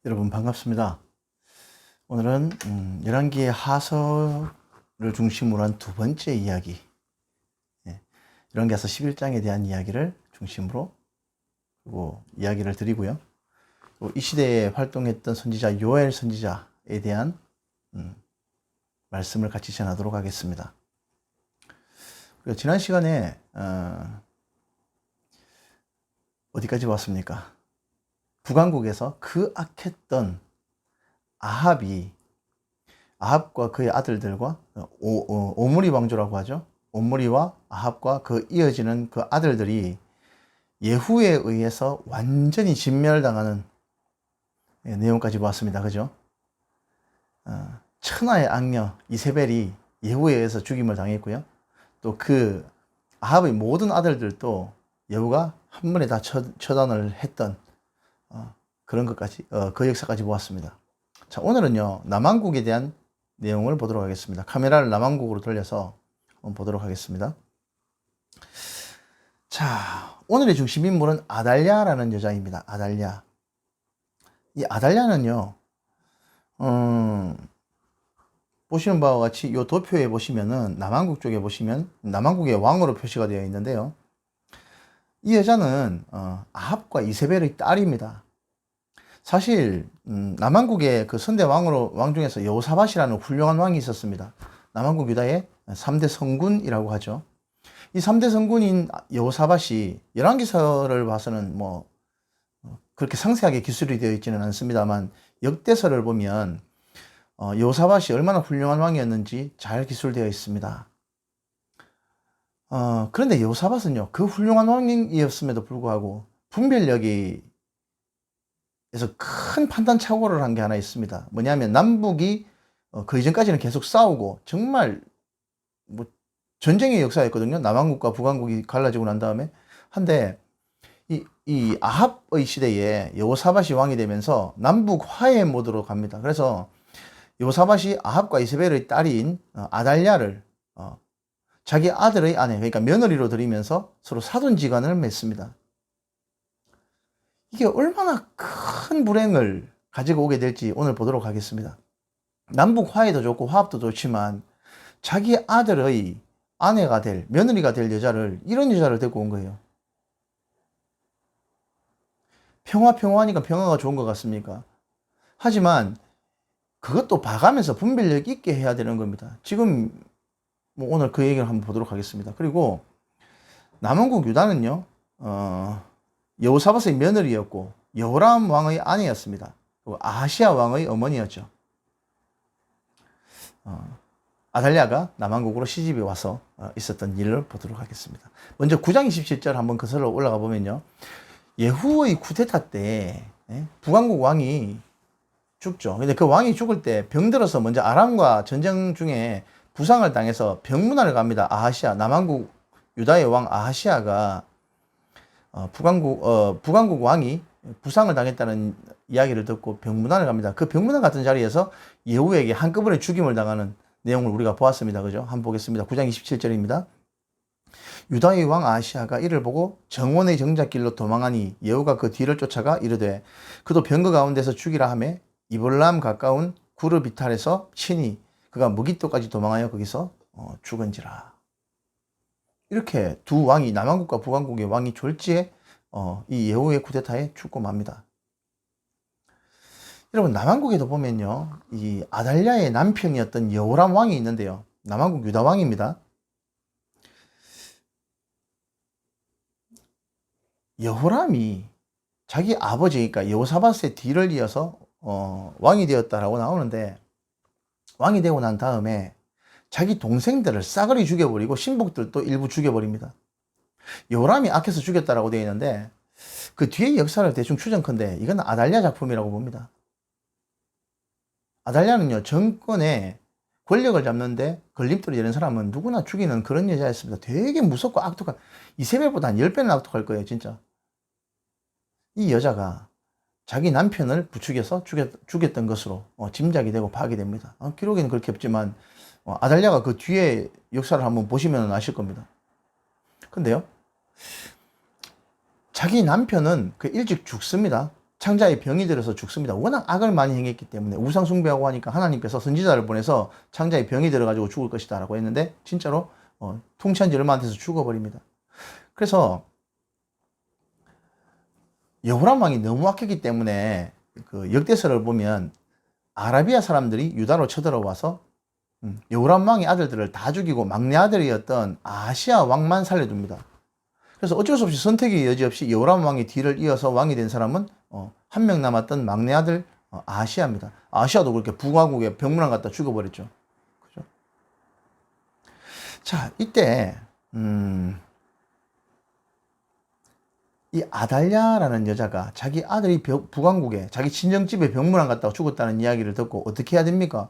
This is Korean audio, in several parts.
여러분 반갑습니다. 오늘은 열왕기의 하서를 중심으로 한 두 번째 이야기, 열왕기하서 11장에 대한 이야기를 중심으로 그리고 이야기를 드리고요. 이 시대에 활동했던 선지자 요엘 선지자에 대한 말씀을 같이 전하도록 하겠습니다. 지난 시간에 어디까지 왔습니까? 북왕국에서 그 악했던 아합과 그의 아들들과 오므리 왕조라고 하죠. 오므리와 아합과 그 이어지는 그 아들들이 예후에 의해서 완전히 진멸당하는 내용까지 보았습니다. 그죠? 천하의 악녀 이세벨이 예후에 의해서 죽임을 당했고요. 또 그 아합의 모든 아들들도 예후가 한 번에 다 처단을 했던 그런 것까지, 그 역사까지 보았습니다. 자, 오늘은요, 남왕국에 대한 내용을 보도록 하겠습니다. 카메라를 남왕국으로 돌려서 한번 보도록 하겠습니다. 자, 오늘의 중심 인물은 아달랴라는 여자입니다. 아달랴. 이 아달랴는요, 보시는 바와 같이 이 도표에 보시면은 남왕국 쪽에 보시면 남왕국의 왕으로 표시가 되어 있는데요. 이 여자는 아합과 이세벨의 딸입니다. 사실 남왕국의 그 선대 왕 중에서 여호사밧이라는 훌륭한 왕이 있었습니다. 남왕국 유다의 3대 성군이라고 하죠. 이 3대 성군인 여호사밧이 열왕기서를 봐서는 뭐 그렇게 상세하게 기술이 되어 있지는 않습니다만 역대서를 보면 여호사밧이 얼마나 훌륭한 왕이었는지 잘 기술되어 있습니다. 그런데 여호사밧은요, 그 훌륭한 왕이었음에도 불구하고 분별력이 그래서 큰 판단 착오를 한 게 하나 있습니다. 뭐냐면 남북이 그 이전까지는 계속 싸우고 정말 뭐 전쟁의 역사였거든요. 남왕국과 북왕국이 갈라지고 난 다음에. 한데 이 아합의 시대에 여호사밧이 왕이 되면서 남북 화해 모드로 갑니다. 그래서 여호사밧이 아합과 이세벨의 딸인 아달랴를 자기 아들의 아내, 그러니까 며느리로 들이면서 서로 사돈지간을 맺습니다. 이게 얼마나 큰 불행을 가지고 오게 될지 오늘 보도록 하겠습니다. 남북 화해도 좋고 화합도 좋지만 자기 아들의 아내가 될, 며느리가 될 여자를, 이런 여자를 데리고 온 거예요. 평화하니까 평화가 좋은 것 같습니까? 하지만 그것도 봐가면서 분별력 있게 해야 되는 겁니다. 지금 뭐 오늘 그 얘기를 한번 보도록 하겠습니다. 그리고 남왕국 유다는요, 여호사밧의 며느리였고 여호람 왕의 아내였습니다. 그리고 아하시아 왕의 어머니였죠. 아달랴가 남왕국으로 시집이 와서 있었던 일을 보도록 하겠습니다. 먼저 9장 27절 한번 거슬러 올라가 보면요, 예후의 쿠데타 때 북왕국 왕이 죽죠. 근데 그 왕이 죽을 때 병들어서 먼저 아람과 전쟁 중에 부상을 당해서 병문안을 갑니다. 아하시아, 남왕국 유다의 왕 아하시아가 북왕국 왕이 부상을 당했다는 이야기를 듣고 병문안을 갑니다. 그 병문안 같은 자리에서 예후에게 한꺼번에 죽임을 당하는 내용을 우리가 보았습니다. 그죠? 한번 보겠습니다. 9장 27절입니다. 유다의 왕 아하시아가 이를 보고 정원의 정작길로 도망하니 예후가 그 뒤를 쫓아가 이르되 그도 병거 가운데서 죽이라 하며 이볼람 가까운 구르비탈에서 치니 그가 무기토까지 도망하여 거기서 죽은지라. 이렇게 두 왕이, 남왕국과 북왕국의 왕이 졸지에 이 예후의 쿠데타에 죽고 맙니다. 여러분, 남왕국에도 보면요, 이 아달랴의 남편이었던 여호람 왕이 있는데요, 남왕국 유다 왕입니다. 여호람이 자기 아버지니까 여호사밧의 뒤를 이어서 왕이 되었다라고 나오는데, 왕이 되고 난 다음에 자기 동생들을 싸그리 죽여버리고 신복들도 일부 죽여버립니다. 여호람이 악해서 죽였다라고 되어 있는데 그 뒤의 역사를 대충 추정컨대 이건 아달랴 작품이라고 봅니다. 아달랴는요, 정권에 권력을 잡는데 걸림돌이 되는 사람은 누구나 죽이는 그런 여자였습니다. 되게 무섭고 악독한, 이세벨보다 한 10배는 악독할 거예요, 진짜. 이 여자가 자기 남편을 부추겨서 죽였던 것으로 짐작이 되고 파악이 됩니다. 기록에는 그렇게 없지만 아달랴가 그 뒤에 역사를 한번 보시면 아실 겁니다. 근데요, 자기 남편은 일찍 죽습니다. 창자에 병이 들어서 죽습니다. 워낙 악을 많이 행했기 때문에 우상 숭배하고 하니까 하나님께서 선지자를 보내서 창자에 병이 들어가지고 죽을 것이다 라고 했는데 진짜로 통치한 지 얼마 안 돼서 죽어버립니다. 그래서 여호람 왕이 너무 악했기 때문에 그 역대서를 보면 아라비아 사람들이 유다로 쳐들어와서 여호람 왕의 아들들을 다 죽이고 막내 아들이었던 아하시아 왕만 살려둡니다. 그래서 어쩔 수 없이 선택의 여지 없이 여호람 왕의 뒤를 이어서 왕이 된 사람은 한 명 남았던 막내 아들 아하시아입니다. 아하시아도 그렇게 북왕국에 병문안 갖다 죽어버렸죠. 그죠? 자, 이때 이 아달랴라는 여자가 자기 아들이 북왕국에 자기 친정집에 병문안 갔다가 죽었다는 이야기를 듣고 어떻게 해야 됩니까?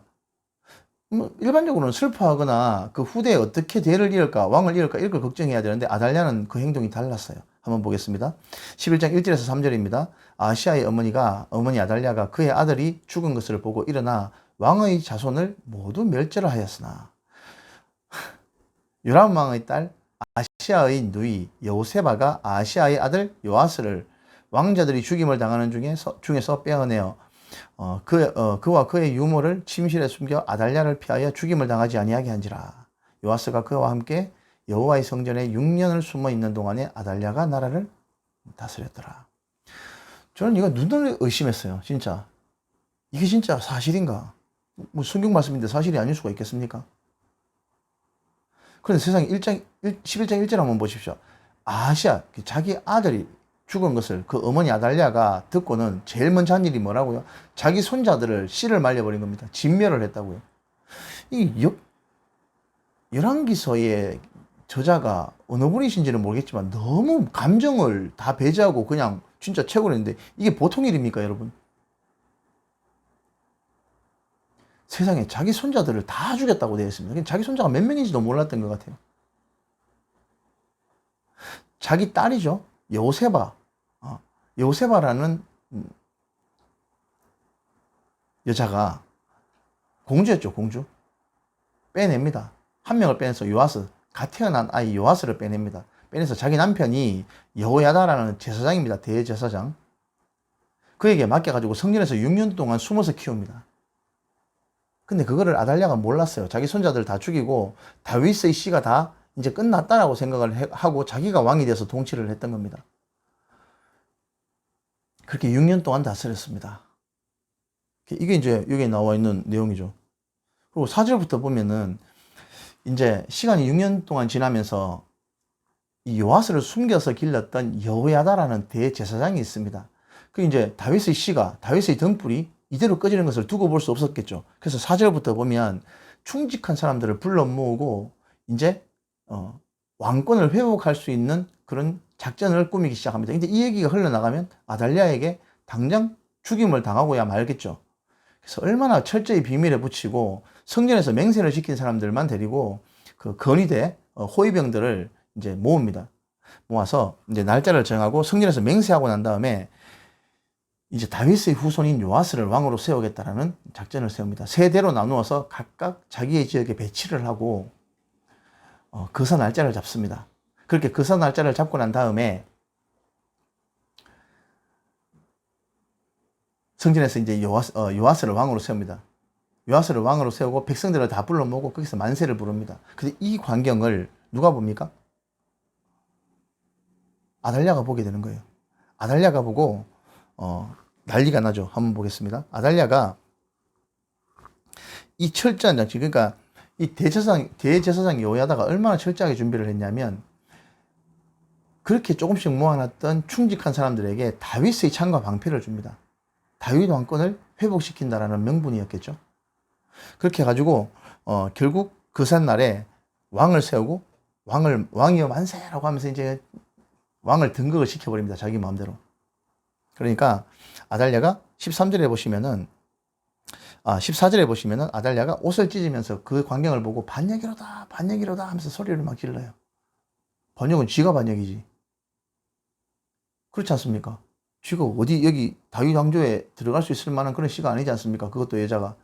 뭐 일반적으로는 슬퍼하거나 그 후대에 어떻게 대를 이을까 왕을 이을까 이걸 걱정해야 되는데 아달랴는 그 행동이 달랐어요. 한번 보겠습니다. 11장 1절에서 3절입니다. 아시아의 어머니 아달랴가 그의 아들이 죽은 것을 보고 일어나 왕의 자손을 모두 멸절을 하였으나 요람 왕의 딸 아시아의 누이 여호세바가 아시아의 아들 요아스를 왕자들이 죽임을 당하는 중에서 빼어내어 그와 그의 유모를 침실에 숨겨 아달랴를 피하여 죽임을 당하지 아니하게 한지라. 요아스가 그와 함께 여호와의 성전에 6년을 숨어 있는 동안에 아달랴가 나라를 다스렸더라. 저는 이거 눈을 의심했어요. 진짜 이게 진짜 사실인가? 뭐 성경 말씀인데 사실이 아닐 수가 있겠습니까? 그런데 세상에 11장 1절 한번 보십시오. 아하시아 자기 아들이 죽은 것을 그 어머니 아달랴가 듣고는 제일 먼저 한 일이 뭐라고요? 자기 손자들을 씨를 말려버린 겁니다. 진멸을 했다고요. 이 열왕기서의 저자가 어느 분이신지는 모르겠지만 너무 감정을 다 배제하고 그냥 진짜 책을 했는데 이게 보통 일입니까, 여러분? 세상에 자기 손자들을 다 죽였다고 되어 있습니다. 자기 손자가 몇 명인지도 몰랐던 것 같아요. 자기 딸이죠. 여호세바. 여호세바라는 여자가 공주였죠, 공주. 빼냅니다. 한 명을 빼내서 요아스, 갓 태어난 아이 요아스를 빼냅니다. 빼내서 자기 남편이 여호야다라는 제사장입니다. 대제사장. 그에게 맡겨가지고 성전에서 6년 동안 숨어서 키웁니다. 근데 그거를 아달랴가 몰랐어요. 자기 손자들 다 죽이고 다윗의 씨가 다 이제 끝났다라고 생각을 하고 자기가 왕이 돼서 통치를 했던 겁니다. 그렇게 6년 동안 다스렸습니다. 이게 이제 여기에 나와 있는 내용이죠. 그리고 4절부터 보면은 이제 시간이 6년 동안 지나면서 이 요아스를 숨겨서 길렀던 여호야다라는 대제사장이 있습니다. 그 이제 다윗의 씨가 다윗의 등불이 이대로 꺼지는 것을 두고 볼 수 없었겠죠. 그래서 4절부터 보면 충직한 사람들을 불러 모으고 이제 왕권을 회복할 수 있는 그런 작전을 꾸미기 시작합니다. 근데 이 얘기가 흘러나가면 아달랴에게 당장 죽임을 당하고야 말겠죠. 그래서 얼마나 철저히 비밀에 붙이고 성전에서 맹세를 지킨 사람들만 데리고 그 건의대 호위병들을 이제 모읍니다. 모아서 이제 날짜를 정하고 성전에서 맹세하고 난 다음에 이제 다윗의 후손인 요아스를 왕으로 세우겠다라는 작전을 세웁니다. 세 대로 나누어서 각각 자기의 지역에 배치를 하고 거사 날짜를 잡습니다. 그렇게 거사 날짜를 잡고 난 다음에 성전에서 이제 요아스를 왕으로 세웁니다. 요아스를 왕으로 세우고 백성들을 다 불러 모으고 거기서 만세를 부릅니다. 근데 이 광경을 누가 봅니까? 아달랴가 보게 되는 거예요. 아달랴가 보고 난리가 나죠. 한번 보겠습니다. 아달랴가 이 철저한 장치, 그러니까 이 대제사장 여호야다가 얼마나 철저하게 준비를 했냐면 그렇게 조금씩 모아놨던 충직한 사람들에게 다윗의 창과 방패를 줍니다. 다윗 왕권을 회복시킨다라는 명분이었겠죠. 그렇게 해가지고 결국 그 산날에 왕을 세우고 왕이여 만세라고 하면서 이제 왕을 등극을 시켜버립니다. 자기 마음대로. 그러니까 아달랴가 13절에 보시면은 14절에 보시면은 아달랴가 옷을 찢으면서 그 광경을 보고 반역이로다 반역이로다 하면서 소리를 막 질러요. 번역은 쥐가 반역이지. 그렇지 않습니까? 쥐가 어디 여기 다윗 왕조에 들어갈 수 있을 만한 그런 씨가 아니지 않습니까? 그것도 여자가.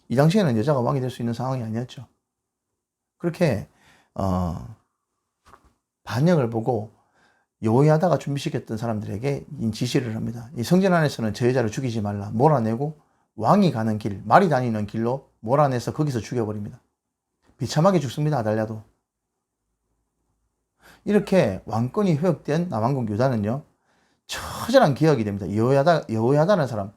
이 당시에는 여자가 왕이 될 수 있는 상황이 아니었죠. 그렇게 반역을 보고 여호야다가 준비시켰던 사람들에게 지시를 합니다. 이 성전 안에서는 저 여자를 죽이지 말라. 몰아내고 왕이 가는 길, 말이 다니는 길로 몰아내서 거기서 죽여버립니다. 비참하게 죽습니다. 아달랴도. 이렇게 왕권이 회복된 남왕국 유다는요, 처절한 기억이 됩니다. 여호야다라는 사람.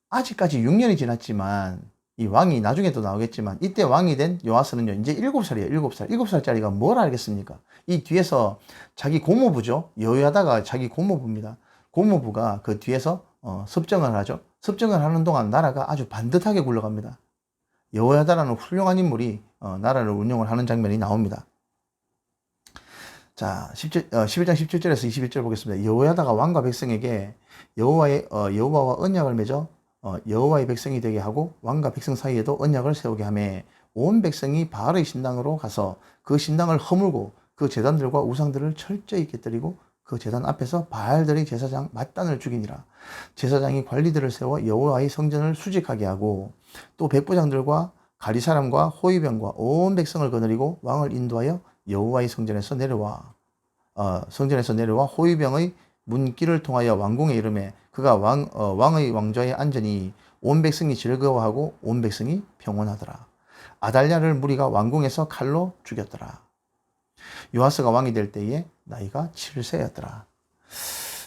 아직까지 6년이 지났지만, 이 왕이 나중에 또 나오겠지만, 이때 왕이 된 요아스는요, 이제 7살이에요. 7살. 7살짜리가 뭘 알겠습니까? 이 뒤에서 자기 고모부죠. 여호야다가 자기 고모부입니다. 고모부가 그 뒤에서 섭정을 하죠. 섭정을 하는 동안 나라가 아주 반듯하게 굴러갑니다. 여호야다라는 훌륭한 인물이 나라를 운영을 하는 장면이 나옵니다. 자, 11장 17절에서 21절 보겠습니다. 여호야다가 왕과 백성에게 여호와와 언약을 맺어 여호와의 백성이 되게 하고 왕과 백성 사이에도 언약을 세우게 하며 온 백성이 바알의 신당으로 가서 그 신당을 허물고 그 제단들과 우상들을 철저히 깨뜨리고 그 제단 앞에서 바알들의 제사장 맏단을 죽이니라. 제사장이 관리들을 세워 여호와의 성전을 수직하게 하고 또 백부장들과 가리사람과 호위병과 온 백성을 거느리고 왕을 인도하여 여호와의 성전에서 내려와 호위병의 문길을 통하여 왕궁에 이르매 그가 왕의 왕좌에 앉으니 온 백성이 즐거워하고 온 백성이 평온하더라. 아달랴를 무리가 왕궁에서 칼로 죽였더라. 요아스가 왕이 될 때에 나이가 7세였더라.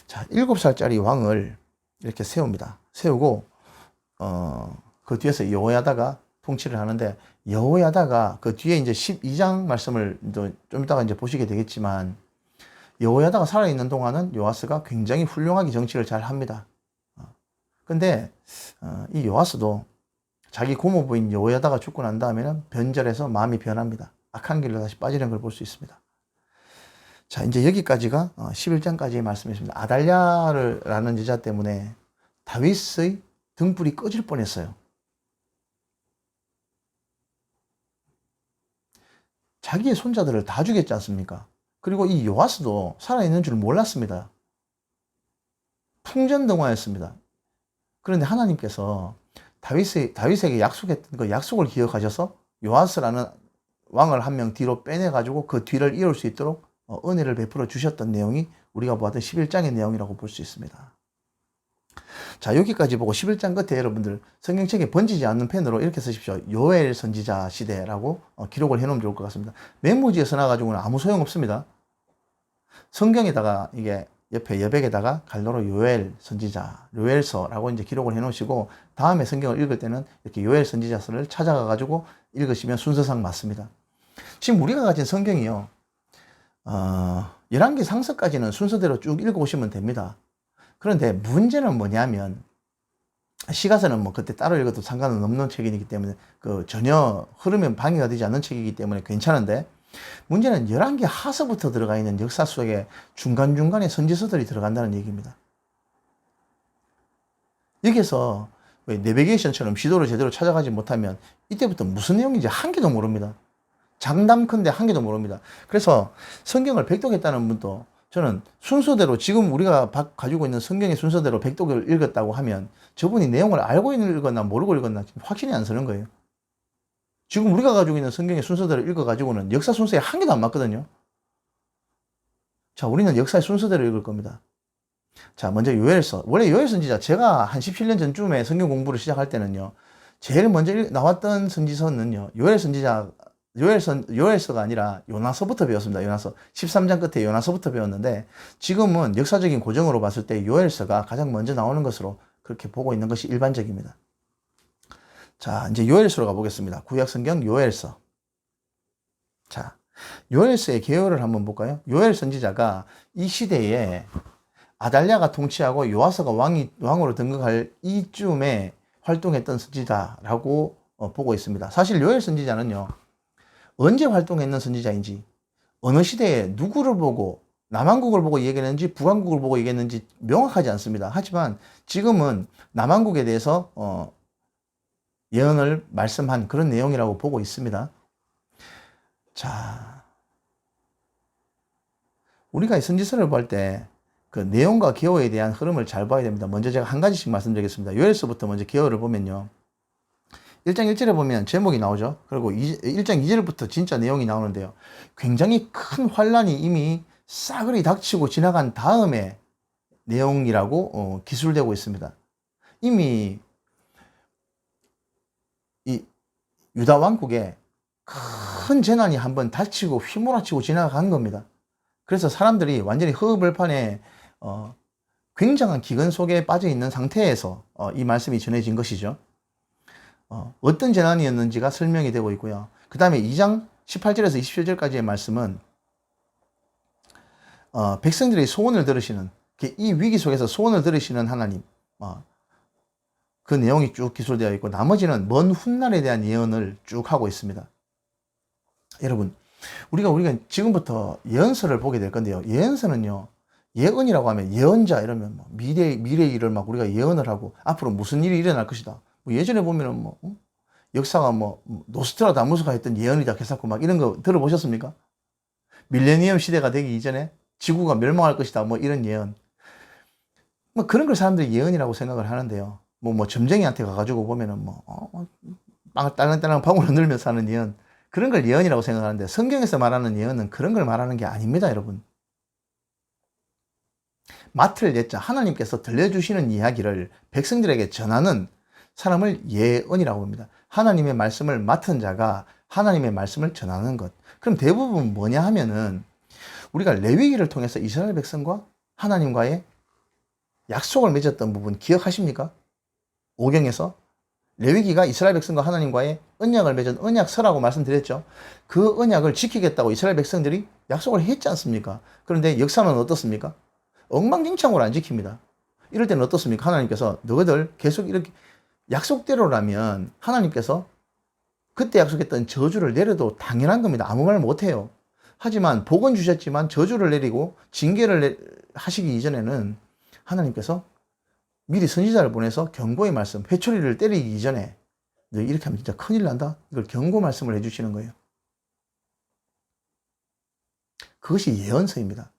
자, 7살짜리 왕을 이렇게 세웁니다. 세우고 그 뒤에서 여호야다가 통치를 하는데, 여호야다가 그 뒤에 이제 12장 말씀을 좀 이따가 이제 보시게 되겠지만, 여호야다가 살아있는 동안은 요아스가 굉장히 훌륭하게 정치를 잘 합니다. 근데 이 요아스도 자기 고모부인 여호야다가 죽고 난 다음에는 변절해서 마음이 변합니다. 악한 길로 다시 빠지는 걸 볼 수 있습니다. 자, 이제 여기까지가 11장까지의 말씀이었습니다. 아달랴라는 여자 때문에 다윗의 등불이 꺼질 뻔했어요. 자기의 손자들을 다 죽였지 않습니까? 그리고 이 요아스도 살아있는 줄 몰랐습니다. 풍전등화였습니다. 그런데 하나님께서 다윗에게 약속했던 그 약속을 기억하셔서 요아스라는 왕을 한 명 뒤로 빼내가지고 그 뒤를 이을 수 있도록 은혜를 베풀어 주셨던 내용이 우리가 보았던 11장의 내용이라고 볼 수 있습니다. 자, 여기까지 보고 11장 끝에 여러분들 성경책에 번지지 않는 펜으로 이렇게 쓰십시오. 요엘 선지자 시대라고 기록을 해놓으면 좋을 것 같습니다. 메모지에 써놔가지고는 아무 소용 없습니다. 성경에다가 이게 옆에 여백에다가 갈로로 요엘 선지자, 요엘서라고 이제 기록을 해놓으시고 다음에 성경을 읽을 때는 이렇게 요엘 선지자서를 찾아가가지고 읽으시면 순서상 맞습니다. 지금 우리가 가진 성경이요, 11개 상서까지는 순서대로 쭉 읽어보시면 됩니다. 그런데 문제는 뭐냐면, 시가서는 뭐 그때 따로 읽어도 상관은 없는 책이기 때문에 전혀 흐름에 방해가 되지 않는 책이기 때문에 괜찮은데, 문제는 11개 하서부터 들어가 있는 역사 속에 중간중간에 선지서들이 들어간다는 얘기입니다. 여기서 내비게이션처럼 지도를 제대로 찾아가지 못하면 이때부터 무슨 내용인지 한 개도 모릅니다. 장담컨대 한 개도 모릅니다. 그래서 성경을 백독했다는 분도, 저는 순서대로 지금 우리가 가지고 있는 성경의 순서대로 백독을 읽었다고 하면 저분이 내용을 알고 읽었나 모르고 읽었나 확신이 안 서는 거예요. 지금 우리가 가지고 있는 성경의 순서대로 읽어가지고는 역사 순서에 한 개도 안 맞거든요. 자, 우리는 역사의 순서대로 읽을 겁니다. 자, 먼저 요엘서. 원래 요엘 선지자, 제가 한 17년 전쯤에 성경 공부를 시작할 때는요, 제일 먼저 나왔던 선지서는요, 요엘서가 아니라 요나서부터 배웠습니다. 요나서. 13장 끝에 요나서부터 배웠는데, 지금은 역사적인 고정으로 봤을 때 요엘서가 가장 먼저 나오는 것으로 그렇게 보고 있는 것이 일반적입니다. 자, 이제 요엘서로 가보겠습니다. 구약 성경 요엘서. 자, 요엘서의 개요를 한번 볼까요? 요엘 선지자가 이 시대에 아달랴가 통치하고 요아스가 왕으로 등극할 이쯤에 활동했던 선지자라고 보고 있습니다. 사실 요엘 선지자는요, 언제 활동했는 선지자인지, 어느 시대에 누구를 보고, 남한국을 보고 얘기했는지 북한국을 보고 얘기했는지 명확하지 않습니다. 하지만 지금은 남한국에 대해서 예언을 말씀한 그런 내용이라고 보고 있습니다. 자, 우리가 이 선지서를 볼 때 그 내용과 개요에 대한 흐름을 잘 봐야 됩니다. 먼저 제가 한 가지씩 말씀드리겠습니다. 요엘서부터 먼저 개요를 보면요, 1장 1절에 보면 제목이 나오죠. 그리고 1장 2절부터 진짜 내용이 나오는데요. 굉장히 큰 환란이 이미 싸그리 닥치고 지나간 다음에 내용이라고 기술되고 있습니다. 이미 이 유다 왕국에 큰 재난이 한번 닥치고 휘몰아치고 지나간 겁니다. 그래서 사람들이 완전히 허허벌판에 굉장한 기근 속에 빠져 있는 상태에서 이 말씀이 전해진 것이죠. 어떤 재난이었는지가 설명이 되고 있고요. 그 다음에 2장 18절에서 27절까지의 말씀은 백성들의 소원을 들으시는, 이 위기 속에서 소원을 들으시는 하나님, 그 내용이 쭉 기술되어 있고, 나머지는 먼 훗날에 대한 예언을 쭉 하고 있습니다. 여러분, 우리가 지금부터 예언서를 보게 될 건데요. 예언서는요, 예언이라고 하면 예언자 이러면 뭐 미래 일을 막 우리가 예언을 하고 앞으로 무슨 일이 일어날 것이다. 뭐 예전에 보면은 역사가 노스트라다무스가 했던 예언이다 개사코 막 이런 거 들어보셨습니까? 밀레니엄 시대가 되기 이전에 지구가 멸망할 것이다. 뭐 이런 예언. 뭐 그런 걸 사람들이 예언이라고 생각을 하는데요. 점쟁이한테 가가지고 보면은 딸랑딸랑 방울을 늘면서 하는 예언. 그런 걸 예언이라고 생각하는데 성경에서 말하는 예언은 그런 걸 말하는 게 아닙니다, 여러분. 맡을 예자, 하나님께서 들려주시는 이야기를 백성들에게 전하는 사람을 예언이라고 합니다. 하나님의 말씀을 맡은 자가 하나님의 말씀을 전하는 것. 그럼 대부분 뭐냐 하면은 우리가 레위기를 통해서 이스라엘 백성과 하나님과의 약속을 맺었던 부분 기억하십니까? 오경에서 레위기가 이스라엘 백성과 하나님과의 언약을 맺은 언약서라고 말씀드렸죠. 그 언약을 지키겠다고 이스라엘 백성들이 약속을 했지 않습니까? 그런데 역사는 어떻습니까? 엉망진창으로 안 지킵니다. 이럴 때는 어떻습니까? 하나님께서 너희들 계속 이렇게 약속대로라면 하나님께서 그때 약속했던 저주를 내려도 당연한 겁니다. 아무 말 못해요. 하지만 복은 주셨지만 저주를 내리고 징계를 하시기 이전에는 하나님께서 미리 선지자를 보내서 경고의 말씀, 회초리를 때리기 이전에 너 이렇게 하면 진짜 큰일 난다. 이걸 경고 말씀을 해주시는 거예요. 그것이 예언서입니다.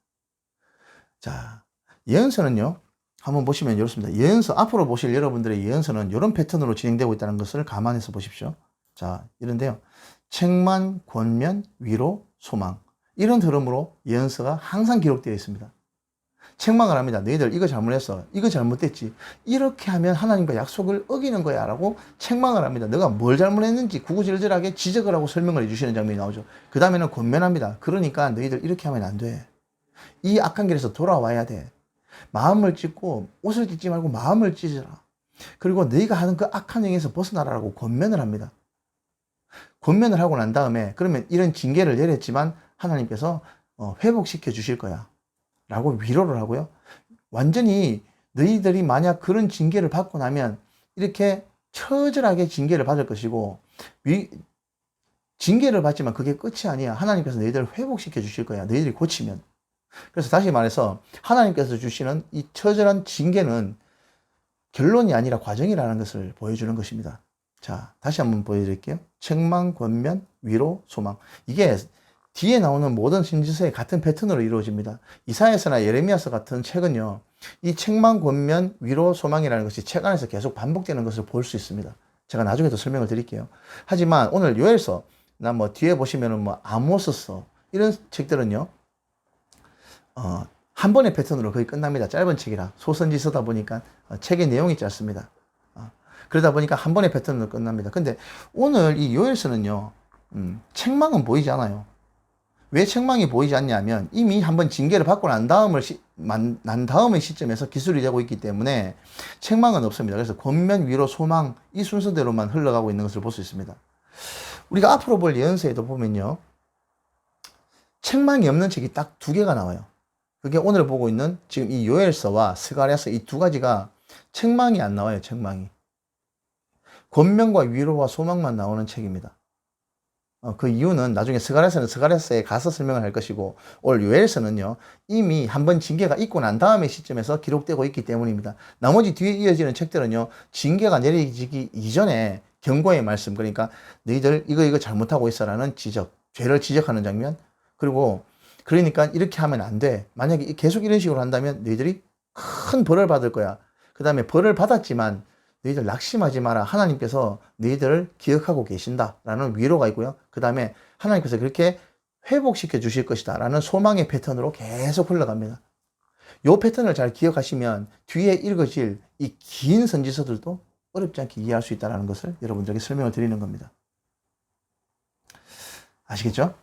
자, 예언서는요, 한번 보시면 이렇습니다. 예언서, 앞으로 보실 여러분들의 예언서는 이런 패턴으로 진행되고 있다는 것을 감안해서 보십시오. 자, 이런데요. 책망, 권면, 위로, 소망. 이런 흐름으로 예언서가 항상 기록되어 있습니다. 책망을 합니다. 너희들 이거 잘못했어. 이거 잘못됐지. 이렇게 하면 하나님과 약속을 어기는 거야. 라고 책망을 합니다. 너가 뭘 잘못했는지 구구절절하게 지적을 하고 설명을 해주시는 장면이 나오죠. 그 다음에는 권면합니다. 그러니까 너희들 이렇게 하면 안 돼. 이 악한 길에서 돌아와야 돼. 마음을 찢고 옷을 찢지 말고 마음을 찢으라. 그리고 너희가 하는 그 악한 행위에서 벗어나라고 권면을 합니다. 권면을 하고 난 다음에 그러면 이런 징계를 내렸지만 하나님께서 회복시켜 주실 거야. 라고 위로를 하고요. 완전히 너희들이 만약 그런 징계를 받고 나면 이렇게 처절하게 징계를 받을 것이고 징계를 받지만 그게 끝이 아니야. 하나님께서 너희들을 회복시켜 주실 거야. 너희들이 고치면. 그래서 다시 말해서 하나님께서 주시는 이 처절한 징계는 결론이 아니라 과정이라는 것을 보여주는 것입니다. 자, 다시 한번 보여드릴게요. 책망, 권면, 위로, 소망. 이게 뒤에 나오는 모든 신지서의 같은 패턴으로 이루어집니다. 이사야서나 예레미야서 같은 책은요, 이 책망, 권면, 위로, 소망이라는 것이 책 안에서 계속 반복되는 것을 볼 수 있습니다. 제가 나중에도 설명을 드릴게요. 하지만 오늘 요엘서, 뒤에 보시면은 아모스서, 이런 책들은요, 한 번의 패턴으로 거의 끝납니다. 짧은 책이라. 소선지서다 보니까 책의 내용이 짧습니다. 그러다 보니까 한 번의 패턴으로 끝납니다. 근데 오늘 이 요엘서는요, 책망은 보이지 않아요. 왜 책망이 보이지 않냐면 이미 한번 징계를 받고 난 다음의 시점에서 기술이 되고 있기 때문에 책망은 없습니다. 그래서 권면, 위로, 소망 이 순서대로만 흘러가고 있는 것을 볼 수 있습니다. 우리가 앞으로 볼 예언서에도 보면요, 책망이 없는 책이 딱 2개가 나와요. 그게 오늘 보고 있는 지금 이 요엘서와 스가랴서 이 2가지가 책망이 안 나와요. 책망이. 권면과 위로와 소망만 나오는 책입니다. 그 이유는 나중에 스가랴서는 스가랴서에 가서 설명을 할 것이고 오늘 요엘서는요, 이미 한번 징계가 있고 난 다음의 시점에서 기록되고 있기 때문입니다. 나머지 뒤에 이어지는 책들은요, 징계가 내려지기 이전에 경고의 말씀, 그러니까 너희들 이거 잘못하고 있어라는 지적, 죄를 지적하는 장면, 그리고 그러니까 이렇게 하면 안 돼. 만약에 계속 이런 식으로 한다면 너희들이 큰 벌을 받을 거야. 그 다음에 벌을 받았지만 너희들 낙심하지 마라. 하나님께서 너희들을 기억하고 계신다라는 위로가 있고요. 그 다음에 하나님께서 그렇게 회복시켜 주실 것이다 라는 소망의 패턴으로 계속 흘러갑니다. 이 패턴을 잘 기억하시면 뒤에 읽어질 이 긴 선지서들도 어렵지 않게 이해할 수 있다는 것을 여러분들에게 설명을 드리는 겁니다. 아시겠죠?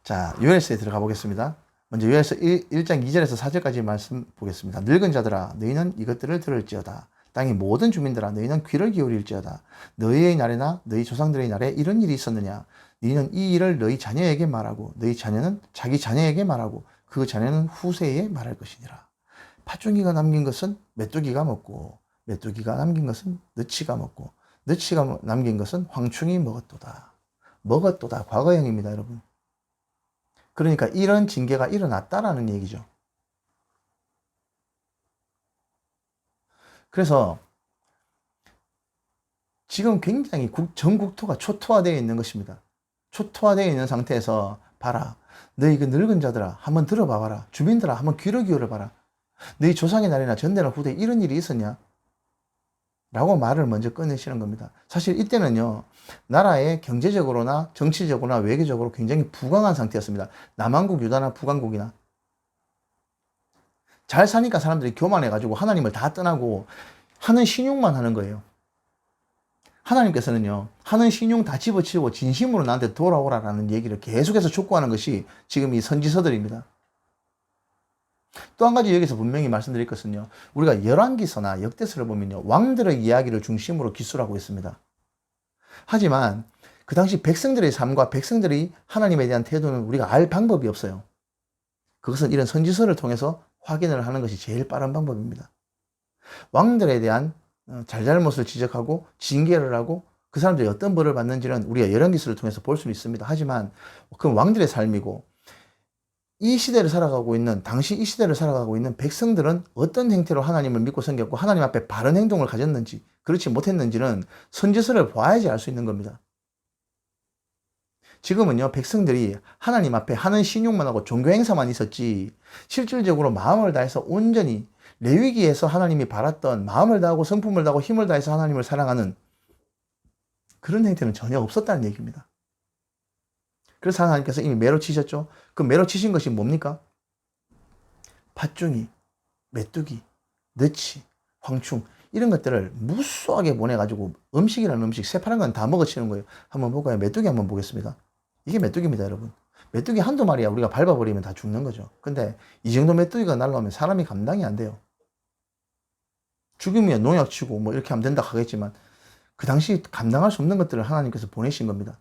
자, 요엘서에 들어가 보겠습니다. 먼저 요엘서 1장 2절에서 4절까지 말씀 보겠습니다. 늙은 자들아 너희는 이것들을 들을지어다. 땅의 모든 주민들아 너희는 귀를 기울일지어다. 너희의 날에나 너희 조상들의 날에 이런 일이 있었느냐. 너희는 이 일을 너희 자녀에게 말하고 너희 자녀는 자기 자녀에게 말하고 그 자녀는 후세에 말할 것이니라. 팥죽이가 남긴 것은 메뚜기가 먹고 메뚜기가 남긴 것은 너치가 먹고 너치가 남긴 것은 황충이 먹었도다. 먹었도다. 과거형입니다, 여러분. 그러니까 이런 징계가 일어났다라는 얘기죠. 그래서 지금 굉장히 전 국토가 초토화되어 있는 것입니다. 초토화되어 있는 상태에서 봐라. 너희 그 늙은 자들아 한번 들어봐봐라. 주민들아 한번 귀를 기울여봐라. 너희 조상의 날이나 전대나 후대에 이런 일이 있었냐? 라고 말을 먼저 꺼내시는 겁니다. 사실 이때는요. 나라의 경제적으로나 정치적으로나 외교적으로 굉장히 부강한 상태였습니다. 남한국 유다나 북한국이나. 잘 사니까 사람들이 교만해가지고 하나님을 다 떠나고 하는 신용만 하는 거예요. 하나님께서는요. 하는 신용 다 집어치우고 진심으로 나한테 돌아오라라는 얘기를 계속해서 촉구하는 것이 지금 이 선지서들입니다. 또 한 가지 여기서 분명히 말씀드릴 것은요. 우리가 열왕기서나 역대서를 보면요. 왕들의 이야기를 중심으로 기술하고 있습니다. 하지만 그 당시 백성들의 삶과 백성들이 하나님에 대한 태도는 우리가 알 방법이 없어요. 그것은 이런 선지서를 통해서 확인을 하는 것이 제일 빠른 방법입니다. 왕들에 대한 잘잘못을 지적하고 징계를 하고 그 사람들이 어떤 벌을 받는지는 우리가 열왕기서를 통해서 볼 수는 있습니다. 하지만 그건 왕들의 삶이고 이 시대를 살아가고 있는 당시 이 시대를 살아가고 있는 백성들은 어떤 행태로 하나님을 믿고 섬겼고 하나님 앞에 바른 행동을 가졌는지 그렇지 못했는지는 선지서를 봐야지 알 수 있는 겁니다. 지금은요 백성들이 하나님 앞에 하는 신용만 하고 종교 행사만 있었지 실질적으로 마음을 다해서 온전히 레위기에서 하나님이 바랐던 마음을 다하고 성품을 다하고 힘을 다해서 하나님을 사랑하는 그런 행태는 전혀 없었다는 얘기입니다. 그래서 하나님께서 이미 매로 치셨죠. 그 매로 치신 것이 뭡니까? 팥중이, 메뚜기, 너치, 황충 이런 것들을 무수하게 보내가지고 음식이라는 음식 새파란 건 다 먹어치는 거예요. 한번 볼까요? 메뚜기 한번 보겠습니다. 이게 메뚜기입니다, 여러분. 메뚜기 한두 마리야 우리가 밟아버리면 다 죽는 거죠. 근데 이 정도 메뚜기가 날라오면 사람이 감당이 안 돼요. 죽이면 농약 치고 뭐 이렇게 하면 된다 하겠지만 그 당시 감당할 수 없는 것들을 하나님께서 보내신 겁니다.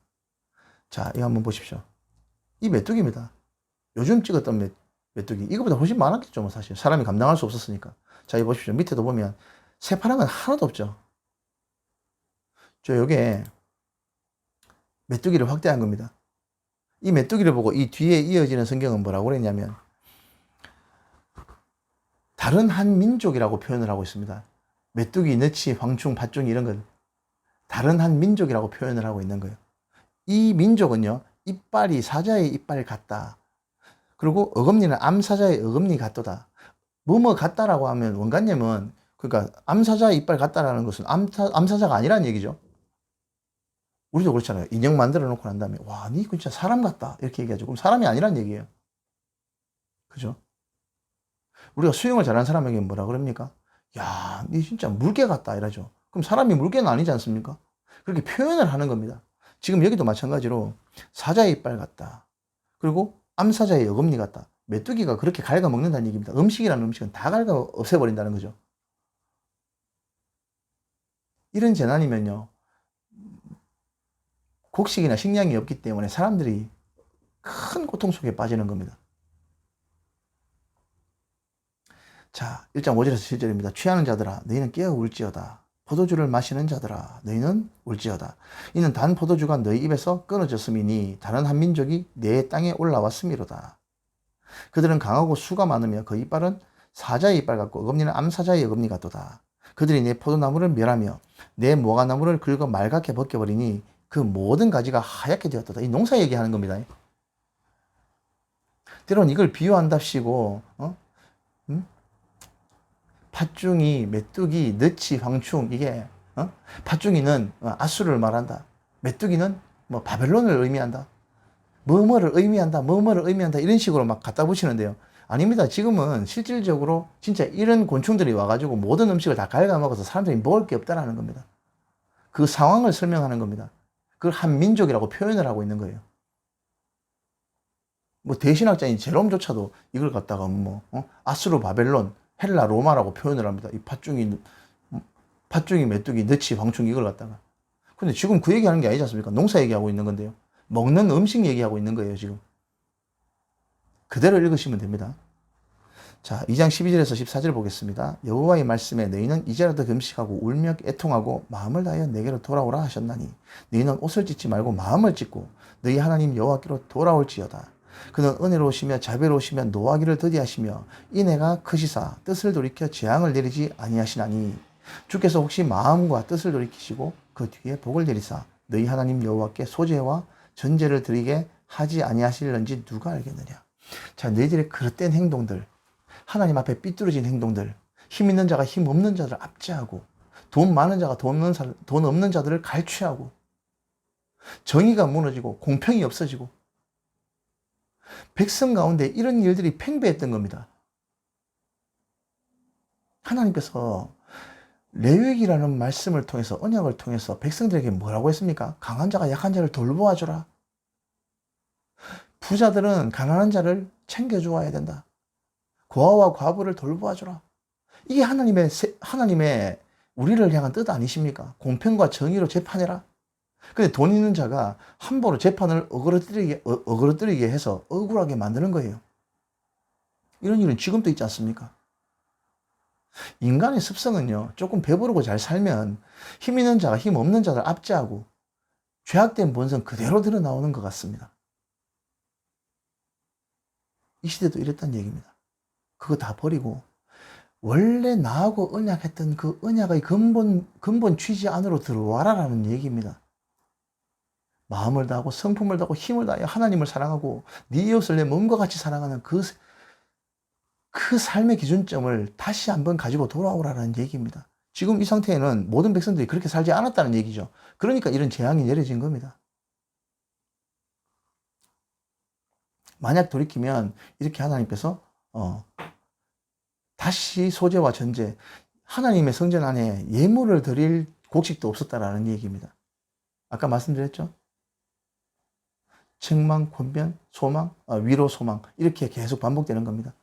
자, 이거 한번 보십시오. 이 메뚜기입니다. 요즘 찍었던 메뚜기. 이거보다 훨씬 많았겠죠, 뭐 사실. 사람이 감당할 수 없었으니까. 자, 이거 보십시오. 밑에도 보면 새파란 건 하나도 없죠. 요게 메뚜기를 확대한 겁니다. 이 메뚜기를 보고 이 뒤에 이어지는 성경은 뭐라고 그랬냐면 다른 한 민족이라고 표현을 하고 있습니다. 메뚜기, 너치, 황충, 팥중 이런 건 다른 한 민족이라고 표현을 하고 있는 거예요. 이 민족은요, 이빨이 사자의 이빨 같다. 그리고 어금니는 암사자의 어금니 같도다. 뭐뭐 같다라고 하면 원관념은 그러니까 암사자의 이빨 같다라는 것은 암사자가 아니라는 얘기죠. 우리도 그렇잖아요. 인형 만들어 놓고 난 다음에 와, 니 진짜 사람 같다 이렇게 얘기하죠. 그럼 사람이 아니란 얘기예요. 그죠? 우리가 수영을 잘하는 사람에게 뭐라 그럽니까? 야, 니 진짜 물개 같다 이러죠. 그럼 사람이 물개는 아니지 않습니까? 그렇게 표현을 하는 겁니다. 지금 여기도 마찬가지로 사자의 이빨 같다. 그리고 암사자의 어금니 같다. 메뚜기가 그렇게 갉아먹는다는 얘기입니다. 음식이라는 음식은 다 갉아 없애버린다는 거죠. 이런 재난이면요. 곡식이나 식량이 없기 때문에 사람들이 큰 고통 속에 빠지는 겁니다. 자, 1장 5절에서 7절입니다. 취하는 자들아 너희는 깨어 울지어다. 포도주를 마시는 자들아 너희는 울지어다. 이는 단 포도주가 너희 입에서 끊어졌음이니 다른 한 민족이 내 땅에 올라왔음이로다. 그들은 강하고 수가 많으며 그 이빨은 사자의 이빨 같고 어금니는 암사자의 어금니 같도다. 그들이 내 포도나무를 멸하며 내 모가나무를 긁어 말갛게 벗겨버리니 그 모든 가지가 하얗게 되었도다. 이 농사 얘기하는 겁니다. 때로는 이걸 비유한답시고 팥중이, 메뚜기, 너치, 황충, 이게 팥중이는 아수르를 말한다. 메뚜기는 뭐 바벨론을 의미한다. 뭐뭐를 의미한다. 뭐뭐를 의미한다. 이런 식으로 막 갖다 붙이는데요. 아닙니다. 지금은 실질적으로 진짜 이런 곤충들이 와가지고 모든 음식을 다 갉아먹어서 사람들이 먹을 게 없다라는 겁니다. 그 상황을 설명하는 겁니다. 그걸 한 민족이라고 표현을 하고 있는 거예요. 뭐 대신학자인 제롬조차도 이걸 갖다가 아수르, 바벨론, 헬라, 로마라고 표현을 합니다. 이 팥중이, 메뚜기, 너치, 황충 이걸 갖다가. 근데 지금 그 얘기하는 게 아니지 않습니까? 농사 얘기하고 있는 건데요. 먹는 음식 얘기하고 있는 거예요, 지금. 그대로 읽으시면 됩니다. 자, 2장 12절에서 14절 보겠습니다. 여호와의 말씀에 너희는 이제라도 금식하고 울며 애통하고 마음을 다하여 내게로 돌아오라 하셨나니 너희는 옷을 찢지 말고 마음을 찢고 너희 하나님 여호와께로 돌아올지어다. 그는 은혜로우시며 자비로우시며 노하기를 더디하시며 인애가 크시사 뜻을 돌이켜 재앙을 내리지 아니하시나니 주께서 혹시 마음과 뜻을 돌이키시고 그 뒤에 복을 내리사 너희 하나님 여호와께 소제와 전제를 드리게 하지 아니하실는지 누가 알겠느냐. 자, 너희들의 그릇된 행동들, 하나님 앞에 삐뚤어진 행동들, 힘 있는 자가 힘 없는 자들을 압제하고 돈 많은 자가 돈 없는 자들을 갈취하고 정의가 무너지고 공평이 없어지고 백성 가운데 이런 일들이 팽배했던 겁니다. 하나님께서 레위기라는 말씀을 통해서 언약을 통해서 백성들에게 뭐라고 했습니까? 강한 자가 약한 자를 돌보아주라. 부자들은 가난한 자를 챙겨주어야 된다. 고아와 과부를 돌보아주라. 이게 하나님의 우리를 향한 뜻 아니십니까? 공평과 정의로 재판해라. 근데 돈 있는 자가 함부로 재판을 어그러뜨리게 해서 억울하게 만드는 거예요. 이런 일은 지금도 있지 않습니까? 인간의 습성은요, 조금 배부르고 잘 살면 힘 있는 자가 힘 없는 자를 압제하고 죄악된 본성 그대로 드러나오는 것 같습니다. 이 시대도 이랬단 얘기입니다. 그거 다 버리고 원래 나하고 언약했던 그 언약의 근본 취지 안으로 들어와라라는 얘기입니다. 마음을 다하고 성품을 다하고 힘을 다하여 하나님을 사랑하고 네 이웃을 내 몸과 같이 사랑하는 그 삶의 기준점을 다시 한번 가지고 돌아오라는 얘기입니다. 지금 이 상태에는 모든 백성들이 그렇게 살지 않았다는 얘기죠. 그러니까 이런 재앙이 내려진 겁니다. 만약 돌이키면 이렇게 하나님께서 다시 소제와 전제, 하나님의 성전 안에 예물을 드릴 곡식도 없었다라는 얘기입니다. 아까 말씀드렸죠? 책망, 권변, 소망, 위로, 소망 이렇게 계속 반복되는 겁니다.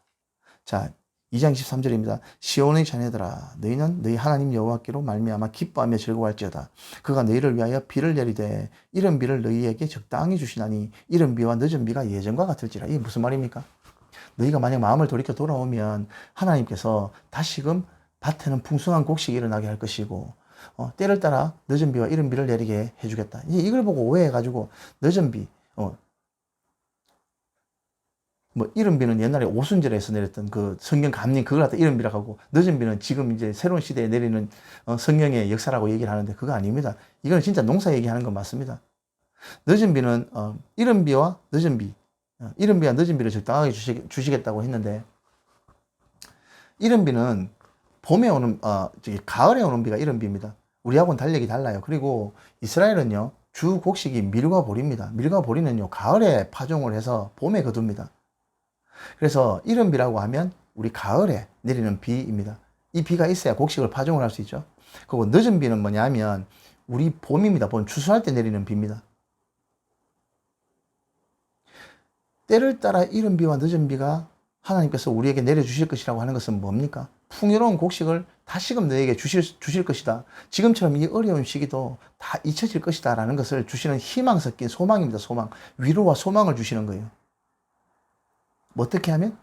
자, 2장 23절입니다. 시온의 자녀들아 너희는 너희 하나님 여호와께로 말미암아 기뻐하며 즐거워할지어다. 그가 너희를 위하여 비를 내리되 이른 비를 너희에게 적당히 주시나니 이른 비와 늦은 비가 예전과 같을지라. 이게 무슨 말입니까? 너희가 만약 마음을 돌이켜 돌아오면 하나님께서 다시금 밭에는 풍성한 곡식이 일어나게 할 것이고 때를 따라 늦은 비와 이른 비를 내리게 해주겠다. 이걸 보고 오해해가지고 늦은 비, 뭐 이른 비는 옛날에 오순절에서 내렸던 그 성경 감림 그걸 갖다 이른 비라고 하고 늦은 비는 지금 이제 새로운 시대에 내리는 성령의 역사라고 얘기를 하는데 그거 아닙니다. 이거는 진짜 농사 얘기하는 건 맞습니다. 늦은 비는 이른 비와 늦은 비, 이른 비와 늦은 비를 적당하게 주시겠다고 했는데 이른 비는 봄에 오는 가을에 오는 비가 이른 비입니다. 우리하고는 달력이 달라요. 그리고 이스라엘은요 주 곡식이 밀과 보리입니다. 밀과 보리는요 가을에 파종을 해서 봄에 거둡니다. 그래서 이른 비라고 하면 우리 가을에 내리는 비입니다. 이 비가 있어야 곡식을 파종을 할 수 있죠. 그리고 늦은 비는 뭐냐면 우리 봄입니다. 봄 추수할 때 내리는 비입니다. 때를 따라 이른 비와 늦은 비가 하나님께서 우리에게 내려주실 것이라고 하는 것은 뭡니까? 풍요로운 곡식을 다시금 너에게 주실 것이다. 지금처럼 이 어려운 시기도 다 잊혀질 것이다 라는 것을 주시는 희망 섞인 소망입니다. 소망. 위로와 소망을 주시는 거예요. 뭐 어떻게 하면?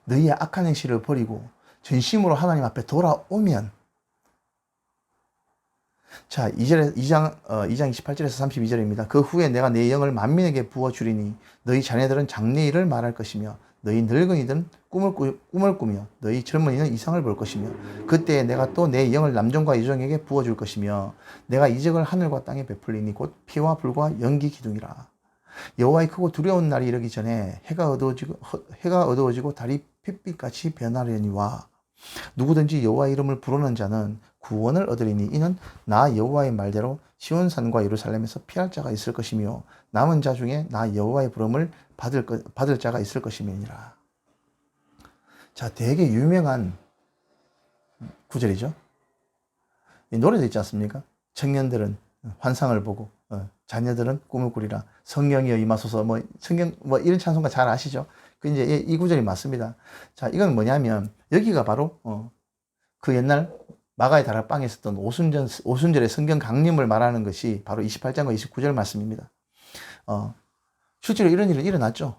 너희의 악한 행실을 버리고 전심으로 하나님 앞에 돌아오면. 자, 2장 28절에서 32절입니다. 그 후에 내가 내 영을 만민에게 부어주리니 너희 자녀들은 장래일을 말할 것이며 너희 늙은이들은 꿈을 꾸며 너희 젊은이는 이상을 볼 것이며 그때 내가 또 내 영을 남종과 여종에게 부어줄 것이며 내가 이적을 하늘과 땅에 베풀리니 곧 피와 불과 연기 기둥이라. 여호와의 크고 두려운 날이 이르기 전에 해가 어두워지고 달이 핏빛같이 변하려니와. 누구든지 여호와의 이름을 부르는 자는 구원을 얻으리니 이는 나 여호와의 말대로 시온산과 예루살렘에서 피할 자가 있을 것이며 남은 자 중에 나 여호와의 부름을 받을 자가 있을 것임이니라. 자, 되게 유명한 구절이죠. 이 노래도 있지 않습니까? 청년들은 환상을 보고 자녀들은 꿈을 꾸리라. 성령이여 임하소서. 성경 이런 찬송가 잘 아시죠? 그 이제 이 구절이 맞습니다. 자, 이건 뭐냐면 여기가 바로 그 옛날 마가의 다락방에 있었던 오순절의 성경 강림을 말하는 것이 바로 28장과 29절 말씀입니다. 실제로 이런 일은 일어났죠.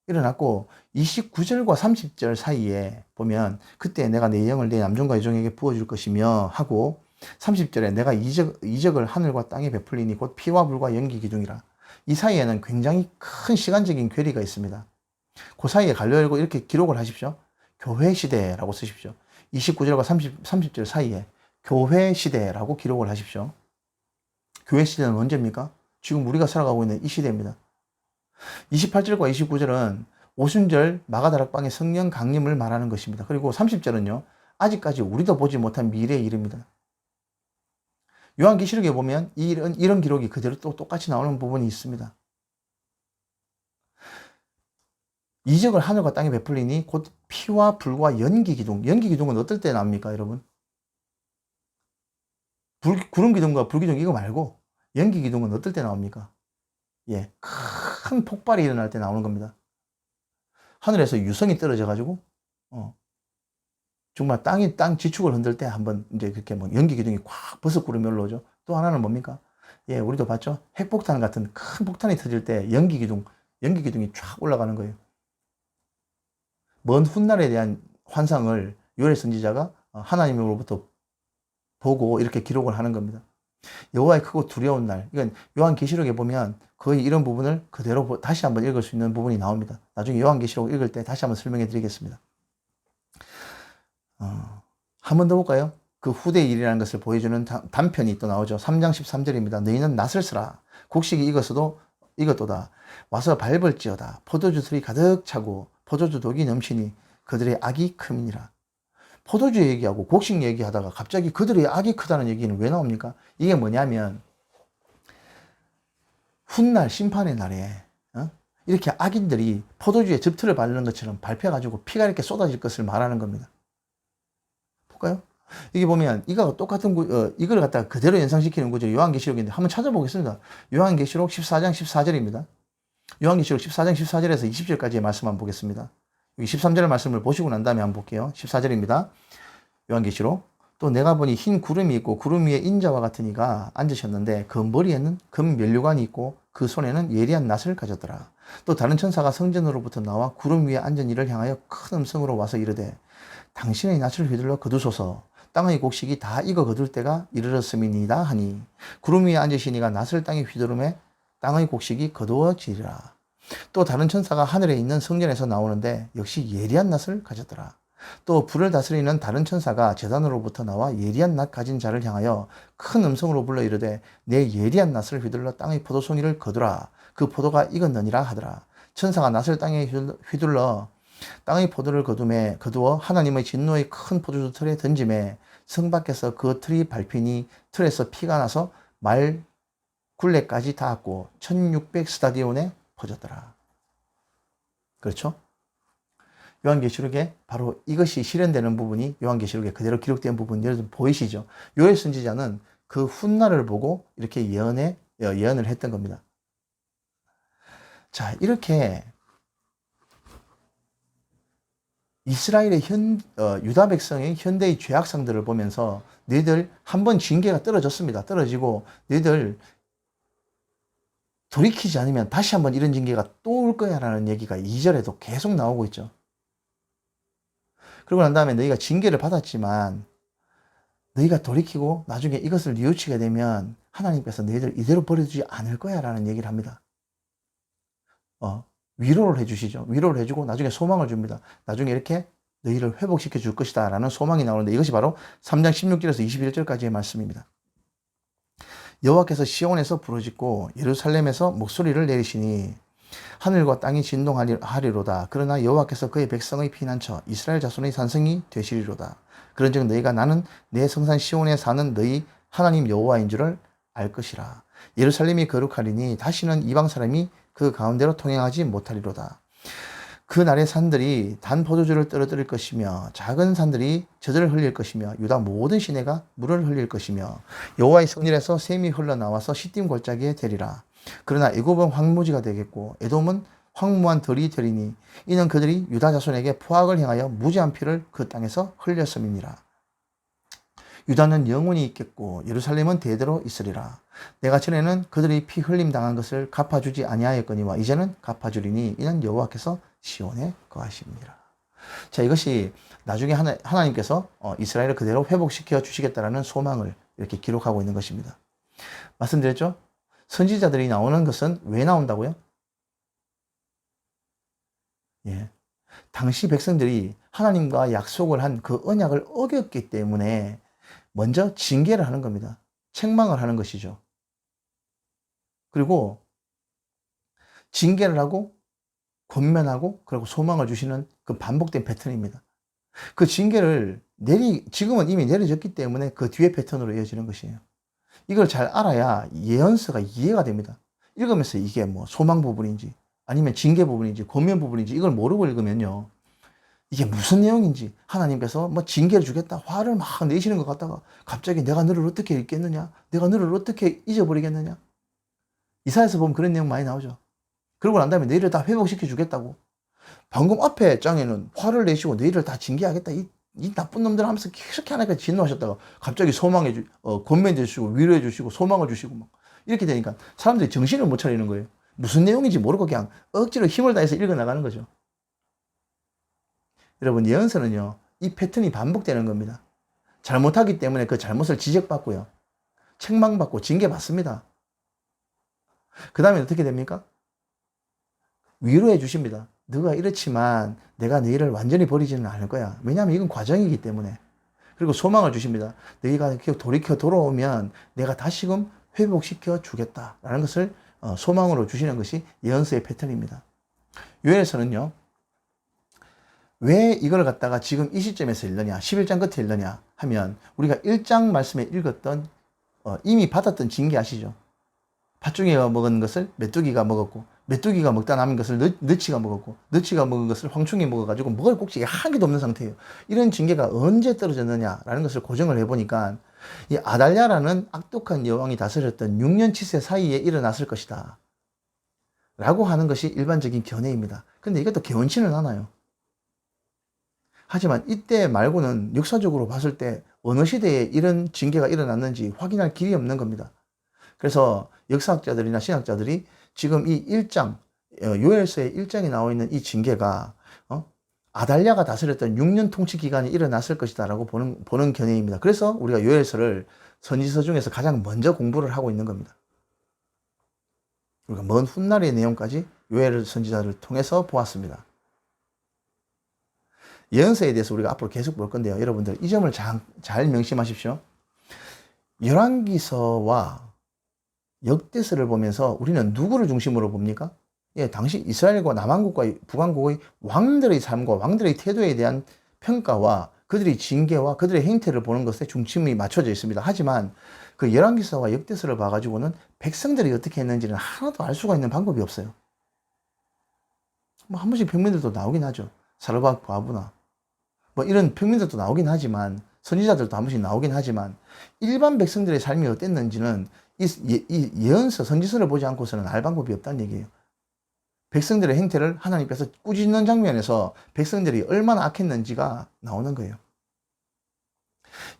일어났고 29절과 30절 사이에 보면 그때 내가 내 영을 내 남종과 여종에게 부어줄 것이며 하고 30절에 내가 이적을 하늘과 땅에 베풀리니 곧 피와 불과 연기 기둥이라. 이 사이에는 굉장히 큰 시간적인 괴리가 있습니다. 그 사이에 갈려 열고 이렇게 기록을 하십시오. 교회 시대라고 쓰십시오. 29절과 30절 사이에 교회 시대라고 기록을 하십시오. 교회 시대는 언제입니까? 지금 우리가 살아가고 있는 이 시대입니다. 28절과 29절은 오순절 마가다락방의 성령 강림을 말하는 것입니다. 그리고 30절은요. 아직까지 우리도 보지 못한 미래의 일입니다. 요한계시록에 보면 이런 기록이 그대로 또 똑같이 나오는 부분이 있습니다. 이적을 하늘과 땅에 베풀리니 곧 피와 불과 연기 기둥. 연기 기둥은 어떨 때 나옵니까, 여러분? 구름 기둥과 불 기둥 이거 말고 연기 기둥은 어떨 때 나옵니까? 예, 큰 폭발이 일어날 때 나오는 겁니다. 하늘에서 유성이 떨어져 가지고 정말 땅 지축을 흔들 때 한번 이제 그렇게 연기 기둥이 콱 버섯구름이 올라오죠. 또 하나는 뭡니까? 예, 우리도 봤죠. 핵폭탄 같은 큰 폭탄이 터질 때 연기 기둥이 쫙 올라가는 거예요. 먼 훗날에 대한 환상을 요엘 선지자가 하나님으로부터 보고 이렇게 기록을 하는 겁니다. 여호와의 크고 두려운 날. 이건 요한계시록에 보면 거의 이런 부분을 그대로 다시 한번 읽을 수 있는 부분이 나옵니다. 나중에 요한계시록 읽을 때 다시 한번 설명해 드리겠습니다. 한 번 더 볼까요? 그 후대의 일이라는 것을 보여주는 단편이 또 나오죠. 3장 13절입니다. 너희는 낫을 쓰라. 곡식이 익었도다. 와서 밟을지어다. 포도주 틀이 가득 차고 포도주 독이 넘치니 그들의 악이 큼이니라. 포도주 얘기하고 곡식 얘기하다가 갑자기 그들의 악이 크다는 얘기는 왜 나옵니까? 이게 뭐냐면 훗날 심판의 날에 이렇게 악인들이 포도주에 즙틀을 바르는 것처럼 밟혀가지고 피가 이렇게 쏟아질 것을 말하는 겁니다. 볼까요? 이게 보면 이거 똑같은 이걸 갖다가 그대로 연상시키는 구절이 요한계시록인데 한번 찾아보겠습니다. 요한계시록 14장 14절입니다. 요한계시록 14장 14절에서 20절까지의 말씀 한번 보겠습니다. 여기 13절 말씀을 보시고 난 다음에 한번 볼게요. 14절입니다. 요한계시록. 또 내가 보니 흰 구름이 있고 구름 위에 인자와 같은 이가 앉으셨는데 그 머리에는 금 면류관이 있고 그 손에는 예리한 낫을 가졌더라. 또 다른 천사가 성전으로부터 나와 구름 위에 앉은 이를 향하여 큰 음성으로 와서 이르되 당신의 낫을 휘둘러 거두소서. 땅의 곡식이 다 익어 거둘 때가 이르렀음이니이다 하니 구름 위에 앉으신 이가 낫을 땅에 휘두르매 땅의 곡식이 거두어지리라. 또 다른 천사가 하늘에 있는 성전에서 나오는데 역시 예리한 낫을 가졌더라. 또 불을 다스리는 다른 천사가 제단으로부터 나와 예리한 낫 가진 자를 향하여 큰 음성으로 불러 이르되 내 예리한 낫을 휘둘러 땅의 포도송이를 거두라. 그 포도가 익었느니라 하더라. 천사가 낫을 땅에 휘둘러 땅의 포도를 거두어 하나님의 진노의 큰 포도주 틀에 던짐에 성 밖에서 그 틀이 밟히니 틀에서 피가 나서 말 굴레까지 닿았고 1600 스타디온에 퍼졌더라. 그렇죠? 요한계시록에 바로 이것이 실현되는 부분이 요한계시록에 그대로 기록된 부분 여러분 보이시죠? 요엘 선지자는 그 훗날을 보고 이렇게 예언을 했던 겁니다. 자, 이렇게 이스라엘의 유다 백성의 현대의 죄악상들을 보면서 너희들 한번 징계가 떨어졌습니다. 떨어지고 너희들 돌이키지 않으면 다시 한번 이런 징계가 또 올 거야 라는 얘기가 2절에도 계속 나오고 있죠. 그러고 난 다음에 너희가 징계를 받았지만 너희가 돌이키고 나중에 이것을 뉘우치게 되면 하나님께서 너희들 이대로 버려두지 않을 거야 라는 얘기를 합니다. 위로를 해주시죠. 위로를 해주고 나중에 소망을 줍니다. 나중에 이렇게 너희를 회복시켜 줄 것이다 라는 소망이 나오는데 이것이 바로 3장 16절에서 21절까지의 말씀입니다. 여호와께서 시온에서 부르짖고 예루살렘에서 목소리를 내리시니 하늘과 땅이 진동하리로다. 그러나 여호와께서 그의 백성의 피난처 이스라엘 자손의 산성이 되시리로다. 그런즉 너희가 나는 내 성산 시온에 사는 너희 하나님 여호와인 줄을 알 것이라. 예루살렘이 거룩하리니 다시는 이방 사람이 그 가운데로 통행하지 못하리로다. 그 날의 산들이 단 포도주를 떨어뜨릴 것이며 작은 산들이 젖을 흘릴 것이며 유다 모든 시내가 물을 흘릴 것이며 여호와의 성전에서 샘이 흘러나와서 시딤 골짜기에 되리라. 그러나 애굽은 황무지가 되겠고 에돔은 황무한 들이 되리니 이는 그들이 유다 자손에게 포악을 행하여 무지한 피를 그 땅에서 흘렸음이니라. 유다는 영원히 있겠고 예루살렘은 대대로 있으리라. 내가 전에는 그들이 피 흘림 당한 것을 갚아주지 아니하였거니와 이제는 갚아주리니 이는 여호와께서 시온에 거하십니다. 자, 이것이 나중에 하나님께서 이스라엘을 그대로 회복시켜 주시겠다라는 소망을 이렇게 기록하고 있는 것입니다. 말씀드렸죠? 선지자들이 나오는 것은 왜 나온다고요? 예. 당시 백성들이 하나님과 약속을 한 그 언약을 어겼기 때문에 먼저 징계를 하는 겁니다. 책망을 하는 것이죠. 그리고 징계를 하고 권면하고 그리고 소망을 주시는 그 반복된 패턴입니다. 그 징계를 지금은 이미 내려졌기 때문에 그 뒤에 패턴으로 이어지는 것이에요. 이걸 잘 알아야 예언서가 이해가 됩니다. 읽으면서 이게 뭐 소망 부분인지 아니면 징계 부분인지 권면 부분인지 이걸 모르고 읽으면요. 이게 무슨 내용인지 하나님께서 뭐 징계를 주겠다 화를 막 내시는 것 같다가 갑자기 내가 너를 어떻게 잊겠느냐 내가 너를 어떻게 잊어버리겠느냐 이사야서 보면 그런 내용 많이 나오죠. 그러고 난 다음에 너희를 다 회복시켜 주겠다고 방금 앞에 장에는 화를 내시고 너희를 다 징계하겠다 이 나쁜 놈들 하면서 그렇게 하나님께 진노하셨다가 갑자기 권면해 주시고 위로해 주시고 소망을 주시고 막 이렇게 되니까 사람들이 정신을 못 차리는 거예요. 무슨 내용인지 모르고 그냥 억지로 힘을 다해서 읽어 나가는 거죠. 여러분 예언서는요 이 패턴이 반복되는 겁니다. 잘못하기 때문에 그 잘못을 지적받고요 책망받고 징계받습니다. 그 다음에 어떻게 됩니까? 위로해 주십니다. 너가 이렇지만 내가 너희를 완전히 버리지는 않을 거야. 왜냐하면 이건 과정이기 때문에. 그리고 소망을 주십니다. 너희가 돌이켜 돌아오면 내가 다시금 회복시켜 주겠다라는 것을 소망으로 주시는 것이 예언서의 패턴입니다. 요엘서는요 왜 이걸 갖다가 지금 이 시점에서 읽느냐 11장 끝에 읽느냐 하면 우리가 1장 말씀에 읽었던 이미 받았던 징계 아시죠? 팥종이가 먹은 것을 메뚜기가 먹었고 메뚜기가 먹다 남은 것을 너치가 먹었고 너치가 먹은 것을 황충이 먹어가지고 먹을 꼭지가 한 개도 없는 상태예요. 이런 징계가 언제 떨어졌느냐라는 것을 고정을 해보니까 이 아달랴라는 악독한 여왕이 다스렸던 6년 7세 사이에 일어났을 것이다 라고 하는 것이 일반적인 견해입니다. 근데 이것도 개운치는 않아요. 하지만 이때 말고는 역사적으로 봤을 때 어느 시대에 이런 징계가 일어났는지 확인할 길이 없는 겁니다. 그래서 역사학자들이나 신학자들이 지금 이 1장, 요엘서의 1장에 나와 있는 이 징계가 아달랴가 다스렸던 6년 통치 기간이 일어났을 것이다 라고 보는 견해입니다. 그래서 우리가 요엘서를 선지서 중에서 가장 먼저 공부를 하고 있는 겁니다. 우리가 먼 훗날의 내용까지 요엘 선지자를 통해서 보았습니다. 예언서에 대해서 우리가 앞으로 계속 볼 건데요. 여러분들 이 점을 잘 명심하십시오. 열왕기서와 역대서를 보면서 우리는 누구를 중심으로 봅니까? 예, 당시 이스라엘과 남한국과 북한국의 왕들의 삶과 왕들의 태도에 대한 평가와 그들의 징계와 그들의 행태를 보는 것에 중심이 맞춰져 있습니다. 하지만 그 열왕기서와 역대서를 봐가지고는 백성들이 어떻게 했는지는 하나도 알 수가 있는 방법이 없어요. 뭐 한 번씩 평민들도 나오긴 하죠. 사르밧 과부나 뭐 이런 평민들도 나오긴 하지만 선지자들도 한 번씩 나오긴 하지만 일반 백성들의 삶이 어땠는지는 이 예언서 선지서를 보지 않고서는 알 방법이 없다는 얘기예요. 백성들의 행태를 하나님께서 꾸짖는 장면에서 백성들이 얼마나 악했는지가 나오는 거예요.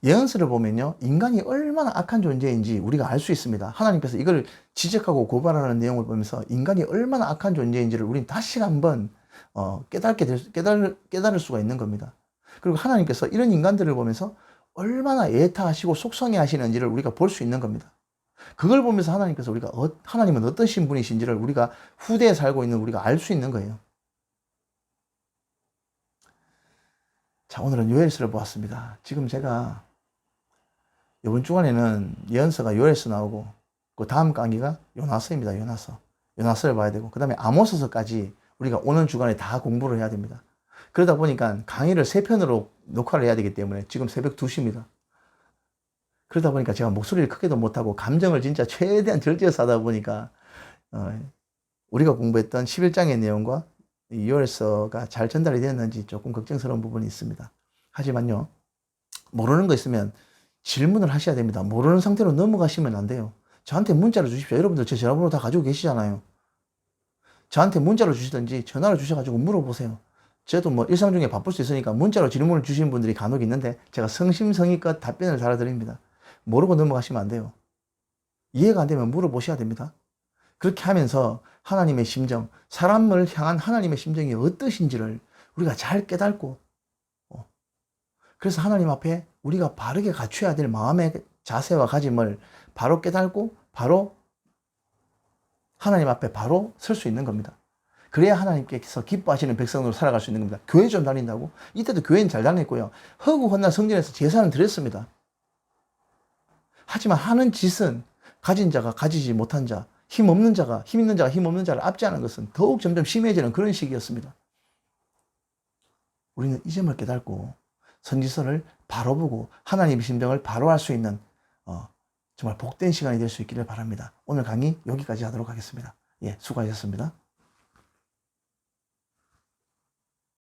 예언서를 보면요 인간이 얼마나 악한 존재인지 우리가 알 수 있습니다. 하나님께서 이걸 지적하고 고발하는 내용을 보면서 인간이 얼마나 악한 존재인지를 우리는 다시 한번 깨달을 수가 있는 겁니다. 그리고 하나님께서 이런 인간들을 보면서 얼마나 애타하시고 속성해 하시는지를 우리가 볼 수 있는 겁니다. 그걸 보면서 하나님께서 하나님은 어떠신 분이신지를 우리가 후대에 살고 있는 우리가 알 수 있는 거예요. 자, 오늘은 요엘서를 보았습니다. 지금 제가 이번 주간에는 예언서가 요엘서 나오고 그 다음 강의가 요나서입니다. 요나서. 요나서를 봐야 되고, 그 다음에 아모스서까지 우리가 오는 주간에 다 공부를 해야 됩니다. 그러다 보니까 강의를 3편으로 녹화를 해야 되기 때문에 지금 새벽 2시입니다. 그러다 보니까 제가 목소리를 크게도 못하고 감정을 진짜 최대한 절제해서 하다 보니까 우리가 공부했던 11장의 내용과 요엘서가 잘 전달이 됐는지 조금 걱정스러운 부분이 있습니다. 하지만요, 모르는 거 있으면 질문을 하셔야 됩니다. 모르는 상태로 넘어가시면 안 돼요. 저한테 문자를 주십시오. 여러분들 제 전화번호 다 가지고 계시잖아요. 저한테 문자로 주시든지 전화를 주셔가지고 물어보세요. 저도 뭐 일상 중에 바쁠 수 있으니까 문자로 질문을 주시는 분들이 간혹 있는데 제가 성심성의껏 답변을 달아드립니다. 모르고 넘어가시면 안 돼요. 이해가 안 되면 물어보셔야 됩니다. 그렇게 하면서 하나님의 심정, 사람을 향한 하나님의 심정이 어떠신지를 우리가 잘 깨닫고, 그래서 하나님 앞에 우리가 바르게 갖춰야 될 마음의 자세와 가짐을 바로 깨닫고 바로 하나님 앞에 바로 설 수 있는 겁니다. 그래야 하나님께서 기뻐하시는 백성으로 살아갈 수 있는 겁니다. 교회 좀 다닌다고? 이때도 교회는 잘 다녔고요. 허구헌날 성전에서 제사는 드렸습니다. 하지만 하는 짓은 가진 자가 가지지 못한 자, 힘 없는 자가 힘 있는 자가 힘 없는 자를 압제하는 것은 더욱 점점 심해지는 그런 시기였습니다. 우리는 이 점을 깨닫고 선지서를 바로 보고 하나님의 심정을 바로 알 수 있는 정말 복된 시간이 될 수 있기를 바랍니다. 오늘 강의 여기까지 하도록 하겠습니다. 예, 수고하셨습니다.